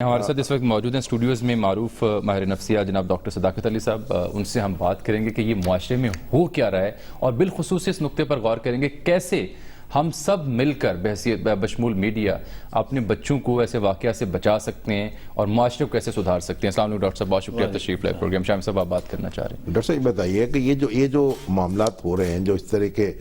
ہمارے ساتھ اس وقت موجود ہیں اسٹوڈیوز میں معروف ماہر نفسیات جناب ڈاکٹر صداقت علی صاحب. ان سے ہم بات کریں گے کہ یہ معاشرے میں ہو کیا رہا ہے اور بالخصوص اس نقطے پر غور کریں گے کیسے ہم سب مل کر بشمول میڈیا اپنے بچوں کو ایسے واقعات سے بچا سکتے ہیں اور معاشرے کو کیسے سدھار سکتے ہیں. السلام علیکم ڈاکٹر صاحب, بہت شکریہ تشریف لائے پروگرام. شاہم صاحب آپ بات کرنا چاہ رہے ہیں. ڈاکٹر صاحب بتائیے کہ یہ جو معاملات ہو رہے ہیں, جو اس طرح کے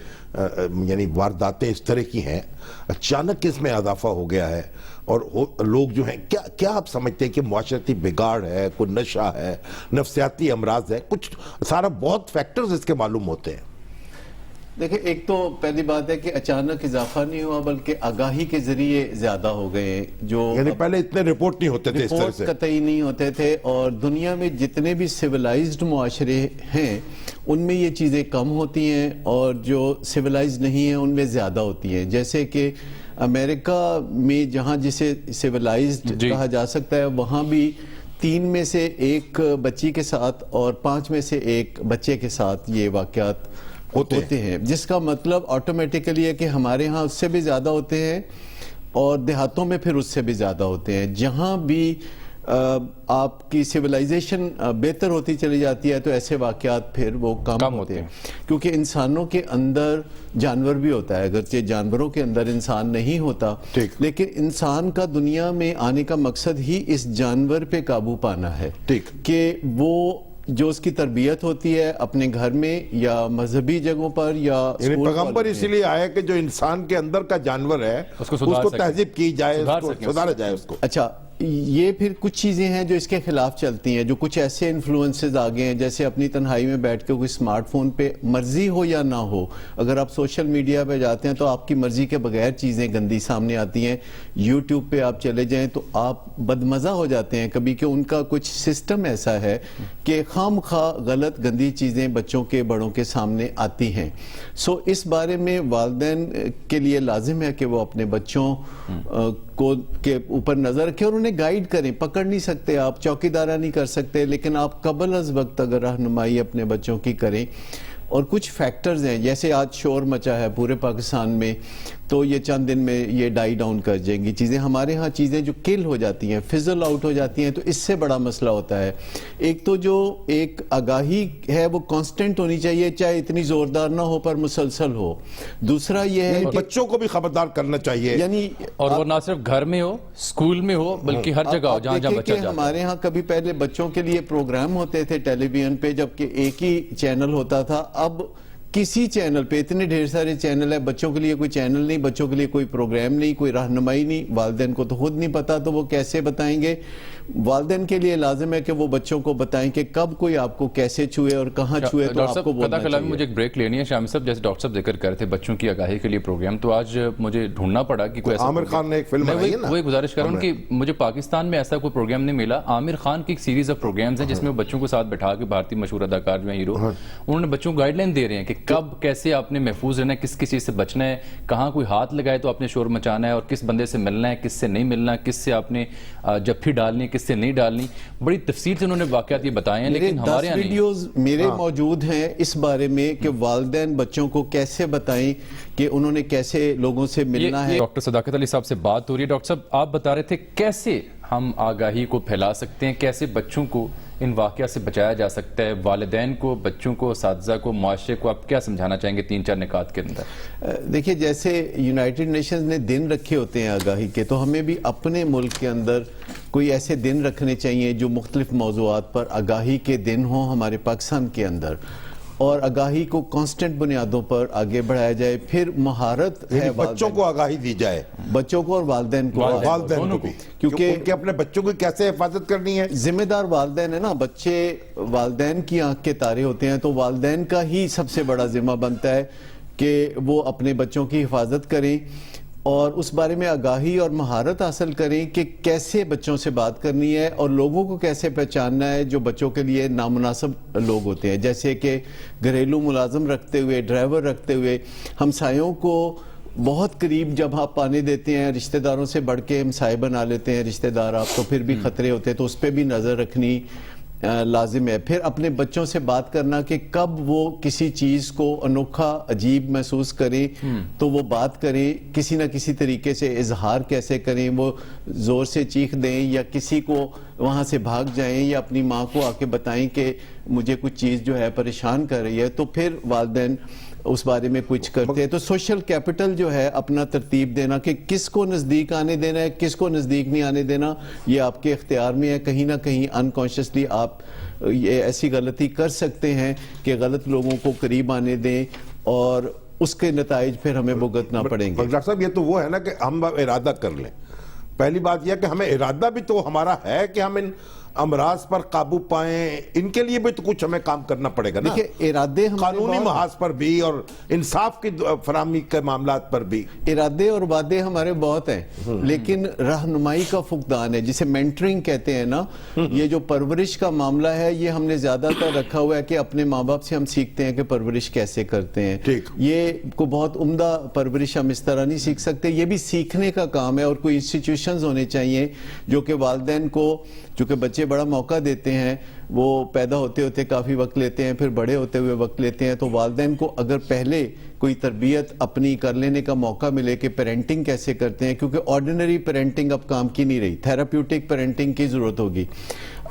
یعنی وارداتیں اس طرح کی ہیں, اچانک اس میں اضافہ ہو گیا ہے اور لوگ جو ہیں کیا آپ سمجھتے ہیں کہ معاشرتی بگاڑ ہے, کوئی نشہ ہے, نفسیاتی امراض ہے, کچھ سارا بہت فیکٹرز اس کے معلوم ہوتے ہیں. دیکھیں, ایک تو پہلی بات ہے کہ اچانک اضافہ نہیں ہوا بلکہ آگاہی کے ذریعے زیادہ ہو گئے. جو یعنی پہلے اتنے رپورٹ نہیں ہوتے تھے اس طرح سے, رپورٹ قطعی نہیں ہوتے تھے, اور دنیا میں جتنے بھی سیولائزڈ معاشرے ہیں ان میں یہ چیزیں کم ہوتی ہیں اور جو سیولائزڈ نہیں ہیں ان میں زیادہ ہوتی ہیں. جیسے کہ امریکہ میں جہاں جسے سیولائزڈ کہا جا سکتا ہے, وہاں بھی 3 میں سے 1 بچی کے ساتھ اور 5 میں سے 1 بچے کے ساتھ یہ واقعات ہوتے ہیں, جس کا مطلب آٹومیٹیکلی ہے کہ ہمارے ہاں اس سے بھی زیادہ ہوتے ہیں اور دیہاتوں میں پھر اس سے بھی زیادہ ہوتے ہیں. جہاں بھی آپ کی سیولائزیشن بہتر ہوتی چلی جاتی ہے تو ایسے واقعات پھر وہ کم ہوتے ہیں, کیونکہ انسانوں کے اندر جانور بھی ہوتا ہے. اگرچہ جانوروں کے اندر انسان نہیں ہوتا, لیکن انسان کا دنیا میں آنے کا مقصد ہی اس جانور پہ قابو پانا ہے کہ وہ جو اس کی تربیت ہوتی ہے اپنے گھر میں یا مذہبی جگہوں پر یا یعنی پیغمبر اسی لیے آیا کہ جو انسان کے اندر کا جانور ہے اس کو تہذیب کی جائے, سدھارا جائے اس کو. اچھا, یہ پھر کچھ چیزیں ہیں جو اس کے خلاف چلتی ہیں, جو کچھ ایسے انفلوئنسز آگے ہیں جیسے اپنی تنہائی میں بیٹھ کے کوئی سمارٹ فون پہ مرضی ہو یا نہ ہو, اگر آپ سوشل میڈیا پہ جاتے ہیں تو آپ کی مرضی کے بغیر چیزیں گندی سامنے آتی ہیں. یوٹیوب پہ آپ چلے جائیں تو آپ بدمزہ ہو جاتے ہیں کبھی کہ ان کا کچھ سسٹم ایسا ہے کہ خام خواہ غلط گندی چیزیں بچوں کے بڑوں کے سامنے آتی ہیں. سو اس بارے میں والدین کے لیے لازم ہے کہ وہ اپنے بچوں کو کے اوپر نظر رکھیں اور انہیں گائیڈ کریں. پکڑ نہیں سکتے آپ, چوکیدارہ نہیں کر سکتے, لیکن آپ قبل از وقت اگر رہنمائی اپنے بچوں کی کریں. اور کچھ فیکٹرز ہیں, جیسے آج شور مچا ہے پورے پاکستان میں, تو یہ چند دن میں یہ ڈائی ڈاؤن کر جائیں گی چیزیں. ہمارے ہاں چیزیں جو کل ہو جاتی ہیں, فزل آؤٹ ہو جاتی ہیں, تو اس سے بڑا مسئلہ ہوتا ہے. ایک تو جو ایک آگاہی ہے وہ کانسٹنٹ ہونی چاہیے, چاہے اتنی زوردار نہ ہو پر مسلسل ہو. دوسرا یہ ہے کہ بچوں کو بھی خبردار کرنا چاہیے, یعنی اور وہ نہ صرف گھر میں ہو, اسکول میں ہو, بلکہ ہر جگہ ہو جہاں بچہ جاتا ہے. ہمارے ہاں کبھی پہلے بچوں کے لیے پروگرام ہوتے تھے ٹیلی ویژن پہ, جبکہ ایک ہی چینل ہوتا تھا. اب کسی چینل پہ اتنے ڈھیر سارے چینل ہیں, بچوں کے لیے کوئی چینل نہیں, بچوں کے لیے کوئی پروگرام نہیں, کوئی رہنمائی نہیں. والدین کو تو خود نہیں پتا تو وہ کیسے بتائیں گے. والدین کے لیے لازم ہے کہ وہ بچوں کو بتائیں کہ کب کوئی آپ کو کیسے چھوئے اور کہاں چھوئے, تو آپ کو بولنا چاہیے. مجھے ایک بریک لینی ہے. شاہم صاحب, جیسے ڈاکٹر صاحب ذکر کر رہے تھے بچوں کی آگاہی کے لیے پروگرام, تو آج مجھے ڈھونڈنا پڑا کہ کوئی ایسا عامر خان نے ایک فلم بنائی ہے نا, وہی گزارش کر رہا ہوں کہ مجھے پاکستان میں ایسا کوئی پروگرام نہیں ملا. عامر خان کی ایک سیریز آف پروگرامز ہیں جس میں وہ بچوں کو ساتھ بٹھا کے, بھارتی مشہور اداکار جو ہیں ہیرو, انہوں نے بچوں کو گائیڈ لائن دے رہے ہیں کہ کب کیسے آپ نے محفوظ رہنا ہے, کس کس چیز سے بچنا ہے, کہاں کوئی ہاتھ لگائے تو آپ نے شور مچانا ہے, اور کس بندے سے ملنا ہے, کس سے نہیں ملنا, کس سے آپ نے جفی ڈالنی ہے, کس سے نہیں ڈالنی. بڑی تفصیل سے انہوں نے واقعات یہ بتائے ہیں, لیکن ہمارے یہاں ویڈیوز میرے موجود ہیں اس بارے میں کہ والدین بچوں کو کیسے بتائیں کہ انہوں نے کیسے لوگوں سے ملنا ہے. ڈاکٹر صداقت علی صاحب سے بات ہو رہی ہے. ڈاکٹر صاحب, آپ بتا رہے تھے کیسے ہم آگاہی کو پھیلا سکتے ہیں, کیسے بچوں کو ان واقعات سے بچایا جا سکتا ہے. والدین کو, بچوں کو, اساتذہ کو, معاشرے کو آپ کیا سمجھانا چاہیں گے 3-4 نکات کے اندر؟ دیکھیں, جیسے یونائٹڈ نیشنز نے دن رکھے ہوتے ہیں آگاہی کے, تو ہمیں بھی اپنے ملک کے اندر کوئی ایسے دن رکھنے چاہیے جو مختلف موضوعات پر آگاہی کے دن ہوں ہمارے پاکستان کے اندر, اور آگاہی کو کانسٹنٹ بنیادوں پر آگے بڑھایا جائے. پھر مہارت ہے بچوں کو آگاہی دی جائے, بچوں کو اور والدین کو, کیونکہ ان کے اپنے بچوں کو کیسے حفاظت کرنی ہے. ذمہ دار والدین ہے نا, بچے والدین کی آنکھ کے تارے ہوتے ہیں, تو والدین کا ہی سب سے بڑا ذمہ بنتا ہے کہ وہ اپنے بچوں کی حفاظت کریں اور اس بارے میں آگاہی اور مہارت حاصل کریں کہ کیسے بچوں سے بات کرنی ہے اور لوگوں کو کیسے پہچاننا ہے جو بچوں کے لیے نامناسب لوگ ہوتے ہیں. جیسے کہ گھریلو ملازم رکھتے ہوئے, ڈرائیور رکھتے ہوئے, ہمسایوں کو بہت قریب جب آپ پانے دیتے ہیں, رشتہ داروں سے بڑھ کے ہمسائے بنا لیتے ہیں رشتہ دار آپ, تو پھر بھی خطرے ہوتے ہیں, تو اس پہ بھی نظر رکھنی. لازم ہے. پھر اپنے بچوں سے بات کرنا کہ کب وہ کسی چیز کو انوکھا عجیب محسوس کریں تو وہ بات کریں, کسی نہ کسی طریقے سے اظہار کیسے کریں, وہ زور سے چیخ دیں یا کسی کو وہاں سے بھاگ جائیں یا اپنی ماں کو آ کے بتائیں کہ مجھے کچھ چیز جو ہے پریشان کر رہی ہے, تو پھر والدین اس بارے میں کچھ کرتے ہیں. تو سوشل کیپٹل جو ہے اپنا ترتیب دینا کہ کس کو نزدیک آنے دینا ہے, کس کو نزدیک نہیں آنے دینا, یہ آپ کے اختیار میں ہے. کہیں نہ کہیں انکانشیسلی آپ یہ ایسی غلطی کر سکتے ہیں کہ غلط لوگوں کو قریب آنے دیں اور اس کے نتائج پھر ہمیں بھگتنا پڑیں گے. ڈاکٹر صاحب یہ تو وہ ہے نا کہ ہم ارادہ کر لیں. پہلی بات یہ کہ ہمیں ارادہ بھی تو ہمارا ہے کہ ہم ان امراض پر قابو پائیں, ان کے لیے بھی تو کچھ ہمیں کام کرنا پڑے گا نا. دیکھیں ارادے قانونی محاذ پر بھی اور انصاف کی فراہمی کے معاملات پر بھی ارادے اور وعدے ہمارے بہت ہیں, لیکن رہنمائی کا فقدان ہے, جسے مینٹرنگ کہتے ہیں نا. یہ جو پرورش کا معاملہ ہے یہ ہم نے زیادہ تر رکھا ہوا ہے کہ اپنے ماں باپ سے ہم سیکھتے ہیں کہ پرورش کیسے کرتے ہیں. یہ کو بہت عمدہ پرورش ہم اس طرح نہیں سیکھ سکتے, یہ بھی سیکھنے کا کام ہے. اور کوئی انسٹیٹیوشنز ہونے چاہیے جو کہ والدین کو, چونکہ بچے بڑا موقع دیتے ہیں, وہ پیدا ہوتے ہوتے کافی وقت لیتے ہیں, پھر بڑے ہوتے ہوئے وقت لیتے ہیں, تو والدین کو اگر پہلے کوئی تربیت اپنی کر لینے کا موقع ملے کہ پیرنٹنگ کیسے کرتے ہیں, کیونکہ آرڈینری پیرنٹنگ اب کام کی نہیں رہی, تھیراپیوٹک پیرنٹنگ کی ضرورت ہوگی.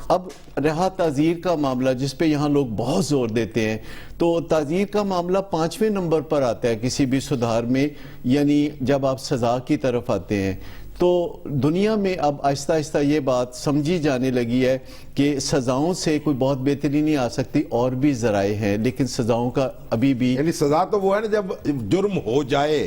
اب رہا تعزیر کا معاملہ جس پہ یہاں لوگ بہت زور دیتے ہیں, تو تعزیر کا معاملہ 5ویں نمبر پر آتا ہے کسی بھی سدھار میں, یعنی جب آپ سزا کی طرف آتے ہیں. تو دنیا میں اب آہستہ آہستہ یہ بات سمجھی جانے لگی ہے کہ سزاؤں سے کوئی بہت بہتری نہیں آ سکتی, اور بھی ذرائع ہیں, لیکن سزاؤں کا ابھی بھی, یعنی سزا تو وہ ہے نا جب جرم ہو جائے,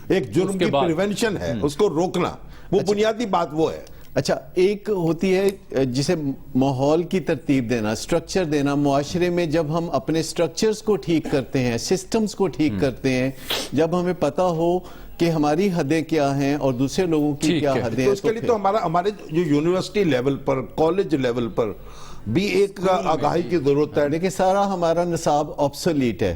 ایک جرم کی پریونشن ہے, اس کو روکنا, وہ بنیادی بات وہ ہے. اچھا, ایک ہوتی ہے جسے ماحول کی ترتیب دینا, سٹرکچر دینا. معاشرے میں جب ہم اپنے سٹرکچرز کو ٹھیک کرتے ہیں, سسٹمز کو ٹھیک کرتے ہیں, جب ہمیں پتہ ہو کہ ہماری حدیں کیا ہیں اور دوسرے لوگوں کی کیا حدیں ہیں, تو اس کے لیے تو ہمارے جو یونیورسٹی لیول پر, کالج لیول پر بھی ایک آگاہی کی ضرورت ہے. دیکھیں سارا ہمارا نصاب آبسولیٹ ہے.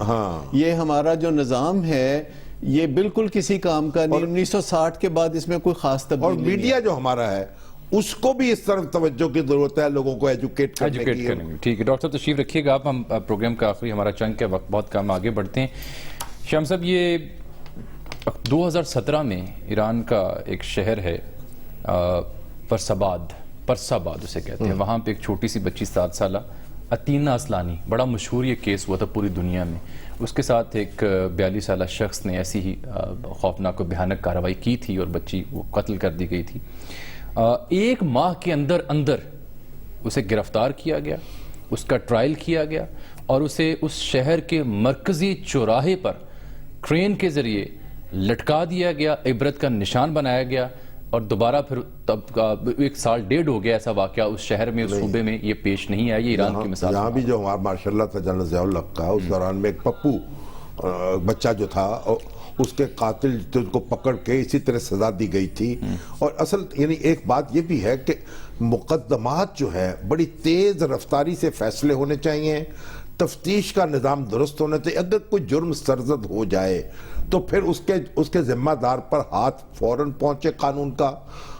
یہ ہمارا جو نظام ہے یہ بالکل کسی کام کا نہیں. 1960 کے بعد اس میں کوئی خاص تبدیلی نہیں. اور میڈیا جو ہمارا ہے اس کو بھی اس طرف توجہ کی ضرورت ہے, لوگوں کو ایجوکیٹ کرنے کی. ٹھیک ہے ڈاکٹر صاحب تشریف رکھیے گا آپ, ہم پروگرام کا آخری ہمارا چنک ہے, وقت بہت کم, آگے بڑھتے ہیں. شام صاحب یہ 2017 میں ایران کا ایک شہر ہے پرساباد اسے کہتے ہیں, وہاں پہ ایک چھوٹی سی بچی 7 سالہ اتینا اسلانی, بڑا مشہور یہ کیس ہوا تھا پوری دنیا میں. اس کے ساتھ ایک 42 سالہ شخص نے ایسی ہی خوفناک و بھیانک کارروائی کی تھی اور بچی وہ قتل کر دی گئی تھی. 1 ماہ کے اندر اسے گرفتار کیا گیا, اس کا ٹرائل کیا گیا اور اسے اس شہر کے مرکزی چوراہے پر ٹرین کے ذریعے لٹکا دیا گیا, عبرت کا نشان بنایا گیا. اور دوبارہ پھر تب 1 سال 1.5 ہو گیا ایسا واقعہ اس شہر میں, اس صوبے میں یہ پیش نہیں آیا. یہ ایران کی مثال. یہاں بھی جو ہمارا ماشاء اللہ تھا جنرل ضیاء الحق کا, اس دوران میں ایک پپو بچہ جو تھا, اس کے قاتل کو پکڑ کے اسی طرح سزا دی گئی تھی. اور اصل یعنی ایک بات یہ بھی ہے کہ مقدمات جو ہے بڑی تیز رفتاری سے فیصلے ہونے چاہیے, تفتیش کا نظام درست ہونا چاہیے. اگر کوئی جرم سرزد ہو جائے تو پھر اس کے ذمہ دار پر ہاتھ فوراً پہنچے قانون کا,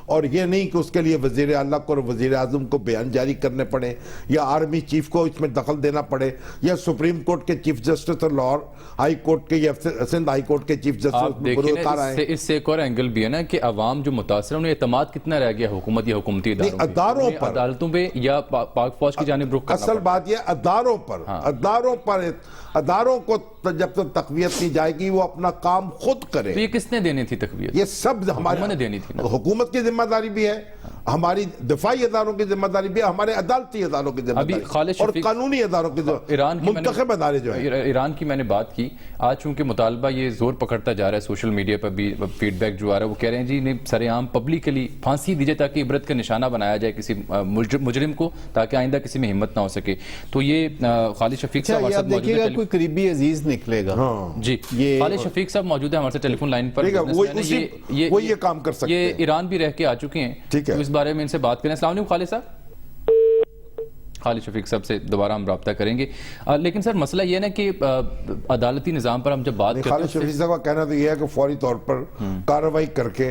اور یہ نہیں کہ اس کے لیے وزیر اعلیٰ کو اور وزیر اعظم کو بیان جاری کرنے پڑے, یا آرمی چیف کو اس میں دخل دینا پڑے, یا سپریم کورٹ کے چیف جسٹس اور لاہور ہائی کورٹ کے یا سندھ ہائی کورٹ کے چیف جسٹس. آپ دیکھیں اس سے ایک اور اینگل بھی ہے نا کہ عوام جو متاثر ہیں انہیں اعتماد کتنا رہ گیا حکومت یا حکومتی اداروں پر, عدالتوں پہ یا پاک فوج کی جانب رخ کرنا. اصل بات یہ اداروں کو جب تک تقویت نہیں جائے گی وہ اپنا کام خود کرے. تو یہ کس نے دینی تھی تقویت؟ یہ سب ہماری دینی تھی. حکومت کی ذمہ داری بھی ہے, ہماری دفاعی اداروں کی ذمہ داری بھی ہے, ہمارے عدالتی اداروں کی ذمہ داری اور قانونی اداروں کی منتخب ادارے جو ہیں. ایران کی میں نے بات کی, آج چونکہ مطالبہ یہ زور پکڑتا جا رہا ہے, سوشل میڈیا پر بھی فیڈ بیک جو آ رہا ہے, وہ کہہ رہے ہیں جی انہیں سر عام پبلکلی پھانسی دی جائے تاکہ عبرت کا نشانہ بنایا جائے کسی مجرم کو, تاکہ آئندہ کسی میں ہمت نہ ہو سکے. تو یہ خالد شفیق صاحب ہمارے ساتھ موجود ہیں, کوئی قریبی عزیز نکلے گا. جی خالد شفیق صاحب موجود ہیں ہمارے ساتھ ٹیلی فون لائن پر, وہ یہ کام کر سکتے ہیں, یہ ایران بھی رہ کے آ چکے ہیں, تو اس بارے میں ان سے بات کریں. السلام علیکم خالد صاحب. خالد شفیق صاحب سے دوبارہ ہم رابطہ کریں گے. لیکن سر مسئلہ یہ ہے نا کہ عدالتی نظام پر ہم جب بات کرتے ہیں, خالد شفیق صاحب کا کہنا تو یہ ہے کہ فوری طور پر کارروائی کر کے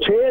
6